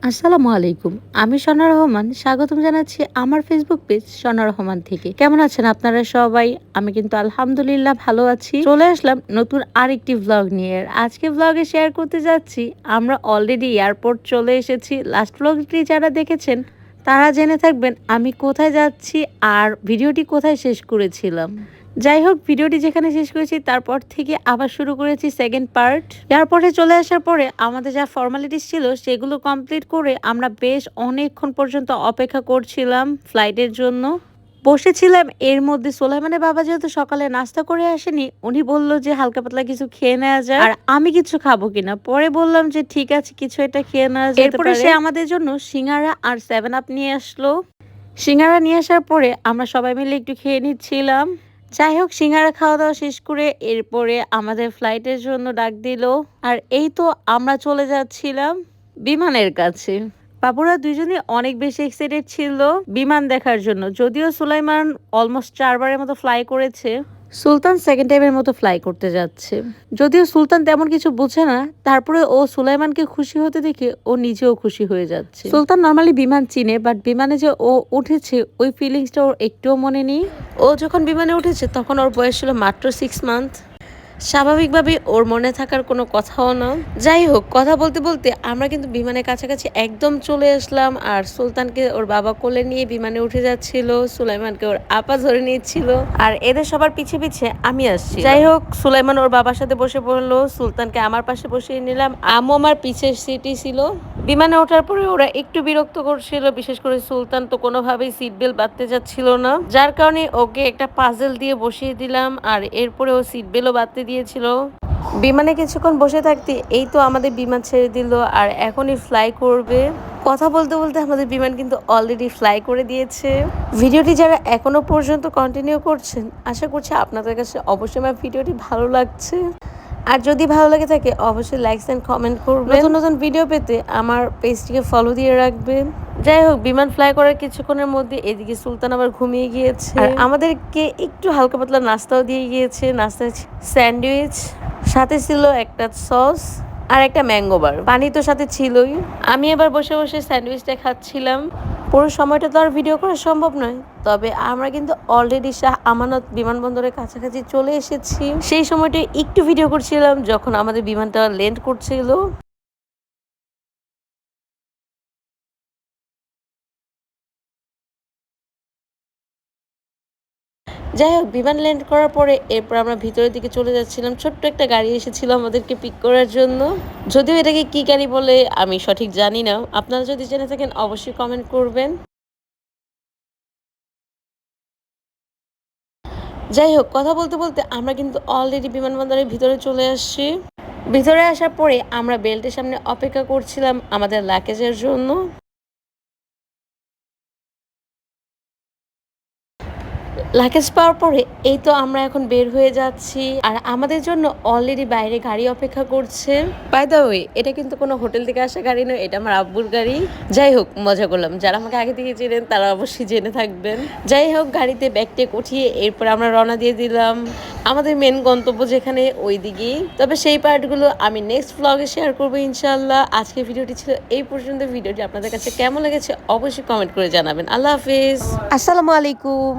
আসসালামু আলাইকুম। আমি সনা রহমান। স্বাগতম জানাচ্ছি আমার ফেসবুক পেজ সনা রহমান থেকে। কেমন আছেন আপনারা সবাই? আমি কিন্তু আলহামদুলিল্লাহ ভালো আছি। চলে আসলাম নতুন আরেকটি ভ্লগ নিয়ে। আর আজকে ভ্লগে শেয়ার করতে যাচ্ছি আমরা অলরেডি এয়ারপোর্ট চলে এসেছি। লাস্ট ভ্লগটি যারা দেখেছেন তারা জেনে থাকবেন আমি কোথায় যাচ্ছি আর ভিডিওটি কোথায় শেষ করেছিলাম। যাই হোক, ভিডিওটি যেখানে শেষ করেছি তারপর থেকে আবার শুরু করেছি সেকেন্ড পার্ট। এয়ারপোর্টে চলে আসার পরে আমাদের যা ফর্মালিটিস ছিল সেগুলো কমপ্লিট করে আমরা বেশ অনেকক্ষণ পর্যন্ত অপেক্ষা করছিলাম ফ্লাইটের জন্য। বসেছিলাম, এর মধ্যে সোলাইমানের বাবা যেহেতু সকালে নাস্তা করে আসেনি, উনি বলল যে হালকা পাতলা কিছু খেয়ে নেওয়া যায় আর আমি কিছু খাবো কিনা। পরে বললাম যে ঠিক আছে, কিছু একটা খেয়ে নেওয়া যেতে পারে। এরপরে সে আমাদের জন্য সিঙ্গারা আর 7 আপ নিয়ে আসলো। সিঙ্গারা নিয়ে আসার পরে আমরা সবাই মিলে একটু খেয়ে নিচ্ছিলাম। যাই হোক, সিঙ্গারা খাওয়া দাওয়া শেষ করে এরপরে আমাদের ফ্লাইটের জন্য ডাক দিল। আর এই তো আমরা চলে যাচ্ছিলাম বিমানের কাছে। বাবুরা দুইজনই অনেক বেশি এক্সাইটেড ছিল বিমান দেখার জন্য। যদিও সুলাইমান অলমোস্ট 4বারের মতো ফ্লাই করেছে, সুলতান সেকেন্ড টাইমের মতো ফ্লাই করতে যাচ্ছে। যদিও সুলতান তেমন কিছু বুঝে না, তারপরে ও সুলাইমানকে খুশি হতে দেখে ও নিজেও খুশি হয়ে যাচ্ছে। সুলতান নর্মালি বিমান চিনে, বাট বিমানে যে ও উঠেছে ওই ফিলিংসটা ওর একটুও মনে নেই। ও যখন বিমানে উঠেছে তখন ওর বয়স ছিল মাত্র 6 মান্থ। স্বাভাবিকভাবে ওর মনে থাকার কোনো কথাও না। যাই হোক, কথা বলতে বলতে আমরা কিন্তু বিমানের কাছাকাছি একদম চলে আসলাম। আর সুলতানকে ওর বাবা কোলে নিয়ে বিমানে উঠে যাচ্ছিল, সুলাইমানকে ওর আপা ধরে নিচ্ছিল, আর এদের সবার পিছে পিছে আমি আসছি। যাই হোক, সুলাইমান ওর বাবার সাথে বসে পড়লো, সুলতানকে আমার পাশে বসিয়ে নিলাম। আম্মু আমার পিছের সিটই ছিল। বিমানে ওঠার পরে ওরা একটু বিরক্ত করছিল, বিশেষ করে সুলতান তো কোনোভাবেই সিট বেল্ট বাঁধতে যাচ্ছিল না, যার কারণে ওকে একটা পাজেল দিয়ে বসিয়ে দিলাম। আর এরপরে ও সিট বেল্টও বাঁধতে দিয়েছিল। বিমানে কিছুক্ষণ বসে থাকতে এই তো আমাদের বিমান ছেড়ে দিল আর এখনই ফ্লাই করবে। কথা বলতে বলতে আমাদের বিমান কিন্তু অলরেডি ফ্লাই করে দিয়েছে। ভিডিওটি যারা এখনো পর্যন্ত কন্টিনিউ করছেন, আশা করছি আপনাদের কাছে অবশ্যই আমার ভিডিওটি ভালো লাগছে। আর যদি ভালো লাগে থাকে অবশ্যই লাইকস এন্ড কমেন্ট করবেন। নতুন নতুন ভিডিও পেতে আমার পেজটিকে ফলো দিয়ে রাখবেন। যাই হোক, বিমান ফ্লাই করার কিছুক্ষণের মধ্যে এদিকে সুলতান আবার ঘুমিয়ে গিয়েছে আর আমাদেরকে একটু হালকা পাতলা নাস্তাও দিয়ে গিয়েছে। নাস্তায় স্যান্ডউইচ, সাথে ছিল একটা সস আর একটা ম্যাঙ্গো বার। পানি তো সাথে ছিলই। আমি এবার বসে বসে স্যান্ডউইচটা খাচ্ছিলাম। পুরো সময়টা তো আর ভিডিও করা সম্ভব নয়, তবে আমরা কিন্তু অলরেডি শাহ আমানত বিমানবন্দরের কাছাকাছি চলে এসেছি। সেই সময়টা একটু ভিডিও করছিলাম যখন আমাদের বিমানটা ল্যান্ড করছিল। যাই হোক, বিমান ল্যান্ড করার পরে এরপর আমরা ভিতরের দিকে চলে যাচ্ছিলাম। ছোট্ট একটা গাড়ি এসেছিল আমাদেরকে পিক করার জন্য। যদিও এটাকে কি গাড়ি বলে আমি সঠিক জানি না, আপনারা যদি জেনে থাকেন অবশ্যই কমেন্ট করবেন। যাই হোক, কথা বলতে বলতে আমরা কিন্তু অলরেডি বিমানবন্দরের ভিতরে চলে আসছি। ভিতরে আসার পরে আমরা বেল্টের সামনে অপেক্ষা করছিলাম আমাদের লাগেজের জন্য। লাগেজ পাওয়ার পরে এই তো আমরা এখন বের হয়ে যাচ্ছি আর আমাদের জন্য অলরেডি বাইরে গাড়ি অপেক্ষা করছে। বাই দ্য ওয়ে, এটা কিন্তু কোনো হোটেল থেকে আসা গাড়ি নয়, এটা আমার আব্বুর গাড়ি। যাই হোক, মজা করলাম। যারা আমাকে আগে থেকে চেনেন তারা অবশ্যই জেনে থাকবেন। যাই হোক, গাড়িতে ব্যাগ টেক উঠিয়ে এরপর আমরা রওনা দিয়ে দিলাম আমাদের মেন গন্তব্য যেখানে, ওই দিকেই। তবে সেই পার্টগুলো আমি নেক্সট ব্লগে শেয়ার করবো ইনশাল্লাহ। আজকে ভিডিওটি ছিল এই পর্যন্ত। ভিডিওটি আপনাদের কাছে কেমন লেগেছে অবশ্যই কমেন্ট করে জানাবেন। আল্লাহ হাফিজ, আসসালামু আলাইকুম।